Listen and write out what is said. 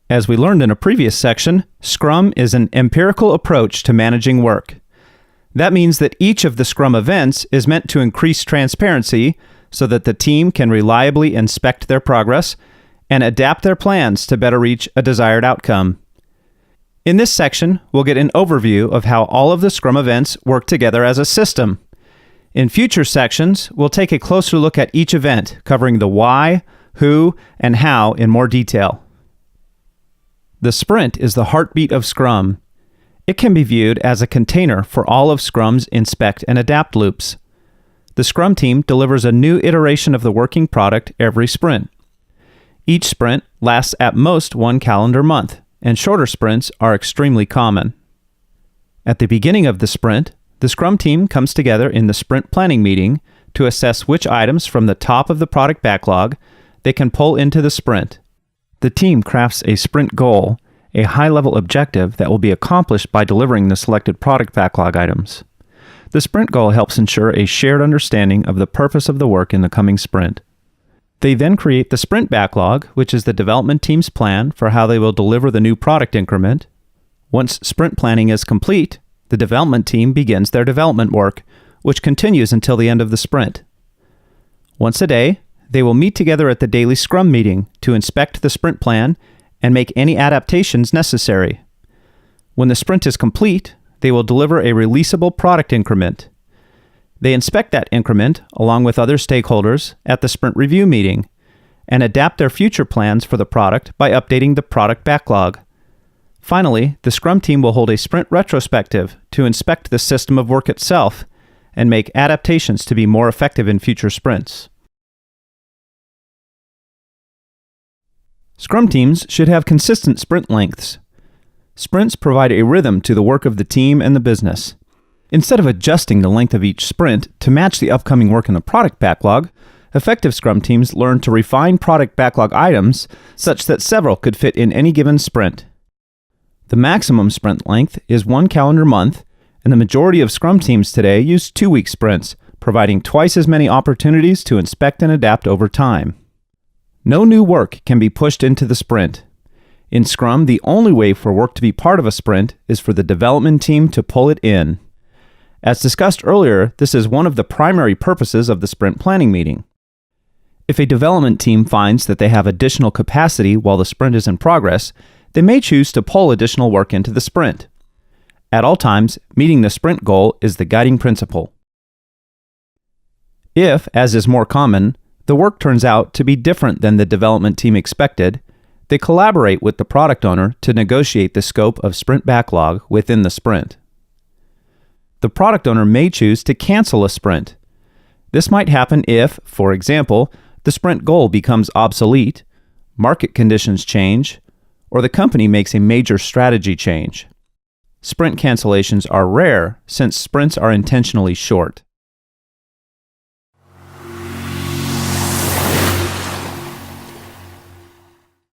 As we learned in a previous section, Scrum is an empirical approach to managing work. That means that each of the Scrum events is meant to increase transparency so that the team can reliably inspect their progress and adapt their plans to better reach a desired outcome. In this section, we'll get an overview of how all of the Scrum events work together as a system. In future sections, we'll take a closer look at each event, covering the why, who, and how in more detail. The sprint is the heartbeat of Scrum. It can be viewed as a container for all of Scrum's inspect and adapt loops. The Scrum team delivers a new iteration of the working product every sprint. Each sprint lasts at most 1 calendar month, and shorter sprints are extremely common. At the beginning of the sprint, the Scrum team comes together in the sprint planning meeting to assess which items from the top of the product backlog they can pull into the sprint. The team crafts a sprint goal, a high-level objective that will be accomplished by delivering the selected product backlog items. The sprint goal helps ensure a shared understanding of the purpose of the work in the coming sprint. They then create the sprint backlog, which is the development team's plan for how they will deliver the new product increment. Once sprint planning is complete, the development team begins their development work, which continues until the end of the sprint. Once a day, they will meet together at the daily Scrum meeting to inspect the sprint plan and make any adaptations necessary. When the sprint is complete, they will deliver a releasable product increment. They inspect that increment, along with other stakeholders, at the sprint review meeting, and adapt their future plans for the product by updating the product backlog. Finally, the Scrum team will hold a sprint retrospective to inspect the system of work itself and make adaptations to be more effective in future sprints. Scrum teams should have consistent sprint lengths. Sprints provide a rhythm to the work of the team and the business. Instead of adjusting the length of each sprint to match the upcoming work in the product backlog, effective Scrum teams learn to refine product backlog items such that several could fit in any given sprint. The maximum sprint length is 1 calendar month, and the majority of Scrum teams today use 2-week sprints, providing twice as many opportunities to inspect and adapt over time. No new work can be pushed into the sprint. In Scrum, the only way for work to be part of a sprint is for the development team to pull it in. As discussed earlier, this is one of the primary purposes of the sprint planning meeting. If a development team finds that they have additional capacity while the sprint is in progress, they may choose to pull additional work into the sprint. At all times, meeting the sprint goal is the guiding principle. If, as is more common, the work turns out to be different than the development team expected, they collaborate with the product owner to negotiate the scope of sprint backlog within the sprint. The product owner may choose to cancel a sprint. This might happen if, for example, the sprint goal becomes obsolete, market conditions change, or the company makes a major strategy change. Sprint cancellations are rare since sprints are intentionally short.